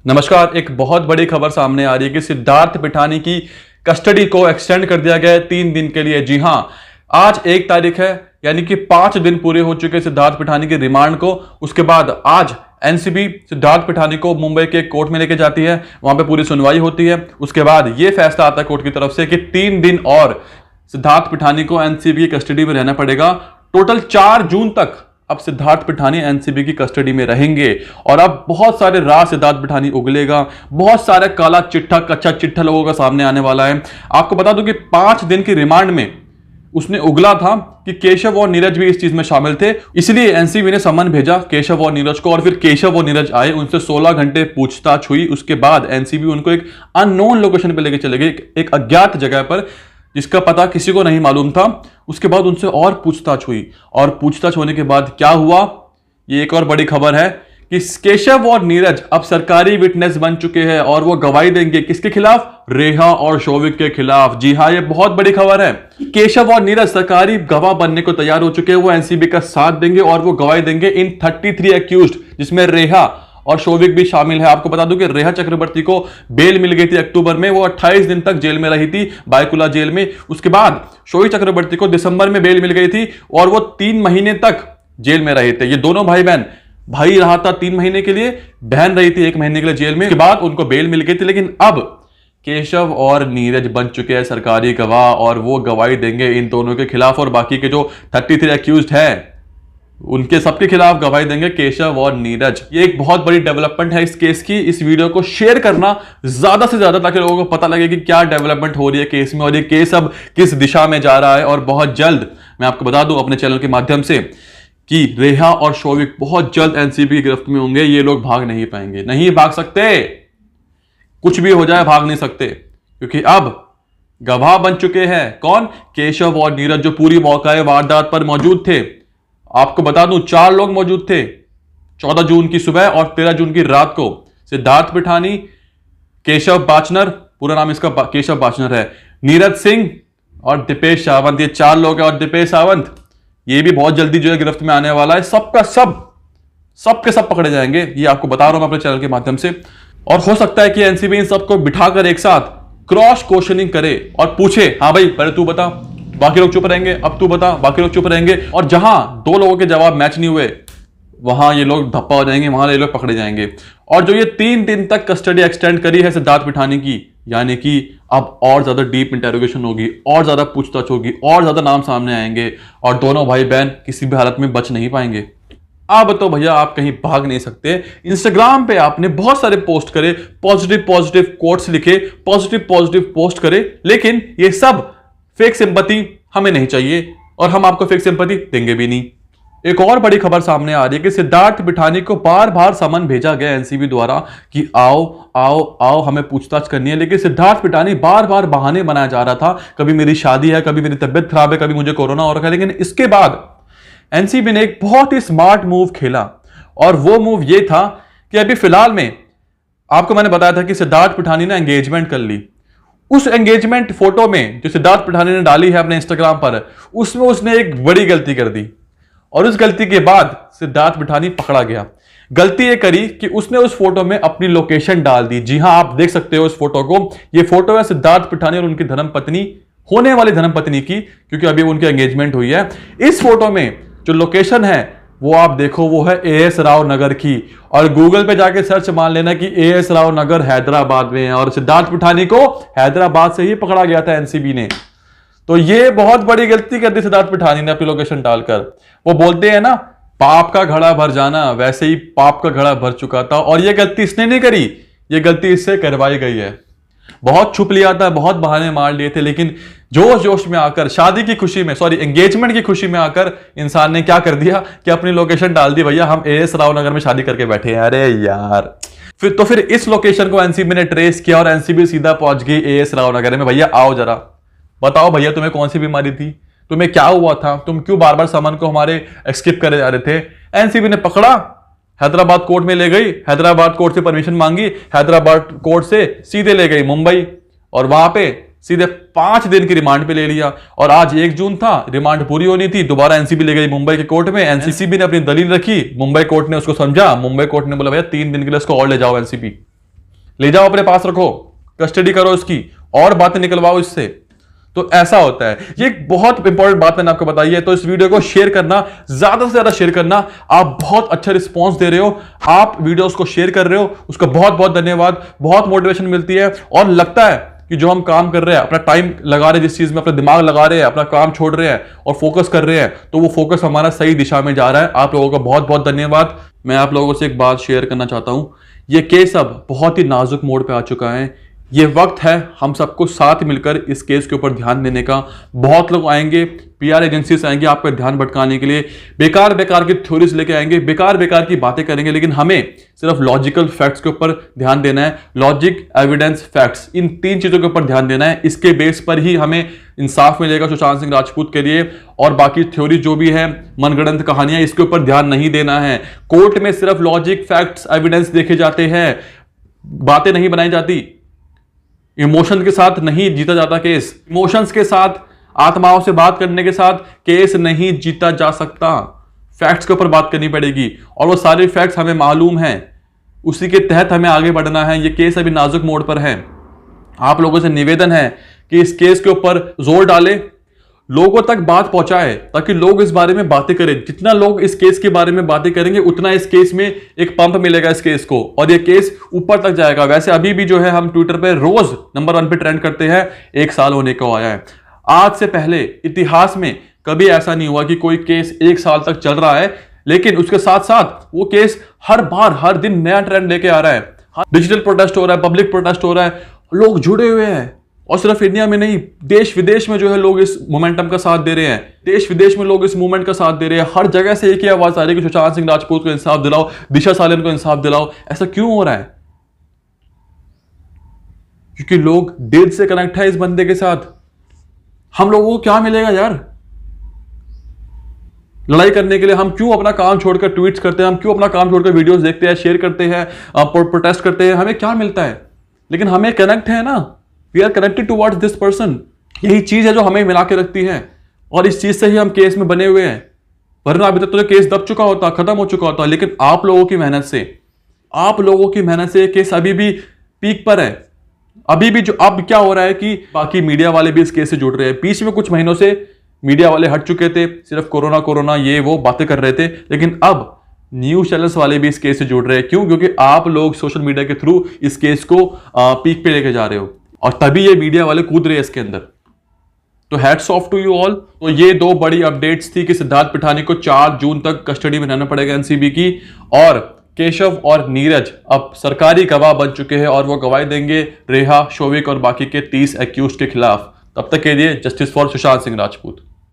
नमस्कार। एक बहुत बड़ी खबर सामने आ रही है कि सिद्धार्थ पिठानी की कस्टडी को एक्सटेंड कर दिया गया है 3 दिन के लिए। जी हां, आज 1 तारीख है, यानी कि 5 दिन पूरे हो चुके सिद्धार्थ पिठानी के रिमांड को। उसके बाद आज एनसीबी सिद्धार्थ पिठानी को मुंबई के कोर्ट में लेके जाती है, वहां पे पूरी सुनवाई होती है। उसके बाद यह फैसला आता है कोर्ट की तरफ से कि 3 दिन और सिद्धार्थ पिठानी को एनसीबी की कस्टडी में रहना पड़ेगा। टोटल 4 जून तक अब सिद्धार्थ पिठानी एनसीबी की कस्टडी में रहेंगे और अब बहुत सारे राज सिद्धार्थ पिठानी उगलेगा, बहुत सारे काला चिट्ठा कच्चा चिट्ठा लोगों का सामने आने वाला है। आपको बता दूं कि 5 दिन की रिमांड में उसने उगला था कि केशव और नीरज भी इस चीज में शामिल थे, इसलिए एनसीबी ने समन भेजा केशव और नीरज को। और फिर केशव और नीरज आए, उनसे 16 घंटे पूछताछ हुई। उसके बाद एनसीबी उनको एक अननोन लोकेशन पर लेके चले गए, एक अज्ञात जगह पर जिसका पता किसी को नहीं मालूम था। उसके बाद उनसे और पूछताछ हुई और पूछताछ होने के बाद क्या हुआ, ये एक और बड़ी खबर है कि केशव और नीरज अब सरकारी विटनेस बन चुके हैं और वो गवाही देंगे किसके खिलाफ? रेहा और शौविक के खिलाफ। जी हां, ये बहुत बड़ी खबर है। केशव और नीरज सरकारी गवाह बनने को तैयार हो चुके हैं, वो एनसीबी का साथ देंगे और वो गवाही देंगे इन 33 एक्यूज्ड, जिसमें रेहा और शौविक भी शामिल है। आपको बता दूं कि रेहा चक्रवर्ती को बेल मिल गई थी अक्टूबर में, वो 28 दिन तक जेल में रही थी बायकुला जेल में। उसके बाद शौविक चक्रवर्ती को दिसंबर में बेल मिल गई थी और वो 3 महीने तक जेल में रहे थे। ये दोनों भाई बहन, भाई रहा था 3 महीने के लिए, बहन रही थी 1 महीने के लिए जेल में। उसके बाद उनको बेल मिल गई थी, लेकिन अब केशव और नीरज बन चुके हैं सरकारी गवाह और वो गवाही देंगे इन दोनों के खिलाफ। और बाकी के जो 33 एक्यूज्ड हैं उनके सबके खिलाफ गवाही देंगे केशव और नीरज। ये एक बहुत बड़ी डेवलपमेंट है इस केस की। इस वीडियो को शेयर करना ज्यादा से ज्यादा, ताकि लोगों को पता लगे कि क्या डेवलपमेंट हो रही है केस में और ये केस अब किस दिशा में जा रहा है। और बहुत जल्द मैं आपको बता दूं अपने चैनल के माध्यम से कि रेहा और शौविक बहुत जल्द एनसीबी की गिरफ्त में होंगे। ये लोग भाग नहीं पाएंगे, नहीं भाग सकते, कुछ भी हो जाए भाग नहीं सकते, क्योंकि अब गवाह बन चुके हैं। कौन? केशव और नीरज, जो पूरी मौका वारदात पर मौजूद थे। आपको बता दूं 4 लोग मौजूद थे 14 जून की सुबह और 13 जून की रात को। सिद्धार्थ पिठानी, केशव बाचनर, पूरा नाम इसका केशव बाचनर है, नीरज सिंह और दीपेश सावंत, ये 4 लोग हैं। और दीपेश सावंत ये भी बहुत जल्दी जो है गिरफ्त में आने वाला है। सबका सब के सब पकड़े जाएंगे, ये आपको बता रहा हूं अपने चैनल के माध्यम से। और हो सकता है कि एनसीबी इन सबको बिठाकर एक साथ क्रॉस क्वेश्चनिंग करे और पूछे, हाँ भाई पहले तू बता, बाकी लोग चुप रहेंगे, अब तू बता, बाकी लोग चुप रहेंगे। और जहां 2 लोगों के जवाब मैच नहीं हुए वहां ये लोग धप्पा हो जाएंगे, वहां ये लोग पकड़े जाएंगे। और जो ये 3 दिन तक कस्टडी एक्सटेंड करी है सिद्धार्थ पिठानी की, यानी कि अब और ज्यादा डीप इंटेरोगेशन होगी, और ज्यादा पूछताछ होगी, और ज्यादा नाम सामने आएंगे और दोनों भाई बहन किसी भी हालत में बच नहीं पाएंगे। अब तो भैया आप कहीं भाग नहीं सकते। इंस्टाग्राम पे आपने बहुत सारे पोस्ट करे, पॉजिटिव कोट्स लिखे, पॉजिटिव पोस्ट करे, लेकिन ये सब फेक सिंपैथी हमें नहीं चाहिए और हम आपको फेक सिंपैथी देंगे भी नहीं। एक और बड़ी खबर सामने आ रही है कि सिद्धार्थ पिठानी को बार बार समन भेजा गया एनसीबी द्वारा कि आओ आओ आओ हमें पूछताछ करनी है, लेकिन सिद्धार्थ पिठानी बार बार बहाने बनाया जा रहा था। कभी मेरी शादी है, कभी मेरी तबियत खराब है, कभी मुझे कोरोना हो रखा है। लेकिन इसके बाद एनसीबी ने एक बहुत ही स्मार्ट मूव खेला और वो मूव ये था कि अभी फिलहाल में आपको मैंने बताया था कि सिद्धार्थ पिठानी ने एंगेजमेंट कर ली। उस एंगेजमेंट फोटो में जो सिद्धार्थ पिठानी ने डाली है अपने इंस्टाग्राम पर, उसमें उसने एक बड़ी गलती कर दी और उस गलती के बाद सिद्धार्थ पिठानी पकड़ा गया। गलती ये करी कि उसने उस फोटो में अपनी लोकेशन डाल दी। जी हां, आप देख सकते हो इस फोटो को। ये फोटो है सिद्धार्थ पिठानी और उनकी धर्मपत्नी, होने वाली धर्मपत्नी की, क्योंकि अभी उनकी एंगेजमेंट हुई है। इस फोटो में जो लोकेशन है वो आप देखो, वो है एएस राव नगर की। और गूगल पे जाके सर्च मान लेना कि एएस राव नगर हैदराबाद में है और सिद्धार्थ पिठानी को हैदराबाद से ही पकड़ा गया था एनसीबी ने। तो ये बहुत बड़ी गलती कर दी सिद्धार्थ पिठानी ने अपनी लोकेशन डालकर। वो बोलते हैं ना, पाप का घड़ा भर जाना, वैसे ही पाप का घड़ा भर चुका था। और ये गलती इसने नहीं करी, ये गलती इससे करवाई गई है। बहुत छुप लिया था, बहुत बहाने मार लिए थे, लेकिन जोश में आकर, शादी की खुशी में, सॉरी एंगेजमेंट की खुशी में आकर इंसान ने क्या कर दिया कि अपनी लोकेशन डाल दी, भैया हम एएस राव नगर में शादी करके बैठे हैं। अरे यार, फिर इस लोकेशन को एनसीबी ने ट्रेस किया और एनसीबी सीधा पहुंच गई एएस राव नगर में। भैया आओ जरा बताओ, भैया तुम्हें कौन सी बीमारी थी, तुम्हें क्या हुआ था, तुम क्यों बार बार सामान को हमारे स्किप करे जा रहे थे। एनसीबी ने पकड़ा, हैदराबाद कोर्ट में ले गई, हैदराबाद कोर्ट से परमिशन मांगी, हैदराबाद कोर्ट से सीधे ले गई मुंबई और वहां पे सीधे 5 दिन की रिमांड पे ले लिया। और आज 1 जून था, रिमांड पूरी होनी थी, दोबारा एनसीबी ले गई मुंबई के कोर्ट में। एनसीबी ने अपनी दलील रखी, मुंबई कोर्ट ने उसको समझा, मुंबई कोर्ट ने बोला भैया 3 दिन के लिए उसको और ले जाओ एनसीबी। ले जाओ अपने पास रखो, कस्टडी करो इसकी और बातें निकलवाओ इससे। तो ऐसा होता है। ये एक बहुत इंपॉर्टेंट बात मैंने आपको बताई है। तो इस वीडियो को शेयर करना, ज्यादा से ज्यादा शेयर करना। आप बहुत अच्छा रिस्पॉन्स दे रहे हो, आप वीडियोस को शेयर कर रहे हो, उसका बहुत बहुत धन्यवाद। बहुत मोटिवेशन मिलती है और लगता है कि जो हम काम कर रहे हैं, अपना टाइम लगा रहे हैं, जिस चीज में अपना दिमाग लगा रहे हैं, अपना काम छोड़ रहे हैं और फोकस कर रहे हैं, तो वो फोकस हमारा सही दिशा में जा रहा है। आप लोगों का बहुत बहुत धन्यवाद। मैं आप लोगों से एक बात शेयर करना चाहता हूं। ये केस अब बहुत ही नाजुक मोड़ पे आ चुका है। ये वक्त है हम सबको साथ मिलकर इस केस के ऊपर ध्यान देने का। बहुत लोग आएंगे, पीआर एजेंसीज आएंगे आपका ध्यान भटकाने के लिए, बेकार बेकार की थ्योरीज लेके आएंगे, बेकार बेकार की बातें करेंगे, लेकिन हमें सिर्फ लॉजिकल फैक्ट्स के ऊपर ध्यान देना है। लॉजिक, एविडेंस, फैक्ट्स, इन 3 चीजों के ऊपर ध्यान देना है। इसके बेस पर ही हमें इंसाफ मिलेगा सुशांत सिंह राजपूत के लिए। और बाकी थ्योरी जो भी है, मनगढ़ंत कहानियां, इसके ऊपर ध्यान नहीं देना है। कोर्ट में सिर्फ लॉजिक, फैक्ट्स, एविडेंस देखे जाते हैं, बातें नहीं बनाई जाती। इमोशन के साथ नहीं जीता जाता केस। इमोशंस के साथ, आत्माओं से बात करने के साथ केस नहीं जीता जा सकता। फैक्ट्स के ऊपर बात करनी पड़ेगी और वो सारे फैक्ट्स हमें मालूम हैं, उसी के तहत हमें आगे बढ़ना है। ये केस अभी नाजुक मोड़ पर है। आप लोगों से निवेदन है कि इस केस के ऊपर जोर डालें, लोगों तक बात पहुंचाए, ताकि लोग इस बारे में बातें करें। जितना लोग इस केस के बारे में बातें करेंगे, उतना इस केस में एक पंप मिलेगा इस केस को, और ये केस ऊपर तक जाएगा। वैसे अभी भी जो है हम ट्विटर पे रोज नंबर 1 पे ट्रेंड करते हैं। 1 साल होने को आया है। आज से पहले इतिहास में कभी ऐसा नहीं हुआ कि कोई केस 1 साल तक चल रहा है, लेकिन उसके साथ साथ वो केस हर बार, हर दिन नया ट्रेंड लेके आ रहा है। डिजिटल प्रोटेस्ट हो रहा है, पब्लिक प्रोटेस्ट हो रहा है, लोग जुड़े हुए हैं। और सिर्फ इंडिया में नहीं, देश विदेश में जो है लोग इस मोमेंटम का साथ दे रहे हैं। देश विदेश में लोग इस मूवमेंट का साथ दे रहे हैं। हर जगह से एक ही आवाज आ रही है कि सुशांत सिंह राजपूत को इंसाफ दिलाओ, दिशा सालन को इंसाफ दिलाओ। ऐसा क्यों हो रहा है? क्योंकि लोग दिल से कनेक्ट है इस बंदे के साथ। हम लोगों को क्या मिलेगा यार लड़ाई करने के लिए? हम क्यों अपना काम छोड़कर ट्वीट्स करते हैं? हम क्यों अपना काम छोड़कर वीडियोस देखते हैं, शेयर करते हैं, प्रोटेस्ट करते हैं? हमें क्या मिलता है? लेकिन हमें कनेक्ट है ना, we are connected towards this person. यही चीज है जो हमें मिला के रखती है, और इस चीज से ही हम केस में बने हुए हैं। वरना अभी तक तो केस दब चुका होता, खत्म हो चुका होता। लेकिन आप लोगों की मेहनत से केस अभी भी पीक पर है। अभी भी जो अब क्या हो रहा है कि बाकी मीडिया वाले भी इस केस से जुड़ रहे हैं। बीच में कुछ महीनों से मीडिया वाले हट चुके थे, सिर्फ कोरोना ये वो बातें कर रहे थे, लेकिन अब न्यूज चैनल्स वाले भी इस केस से जुड़ रहे हैं। क्यों? क्योंकि आप लोग सोशल मीडिया के थ्रू इस केस को पीक पे लेके जा रहे हो, और तभी ये मीडिया वाले कूद रहे हैं इसके अंदर। तो hats off to you all. तो ये 2 बड़ी अपडेट्स थी कि सिद्धार्थ पिठानी को 4 जून तक कस्टडी में रहना पड़ेगा एनसीबी की, और केशव और नीरज अब सरकारी गवाह बन चुके हैं और वो गवाही देंगे रेहा, शोविक और बाकी के 30 एक्यूज के खिलाफ। तब तक के लिए जस्टिस फॉर सुशांत सिंह राजपूत।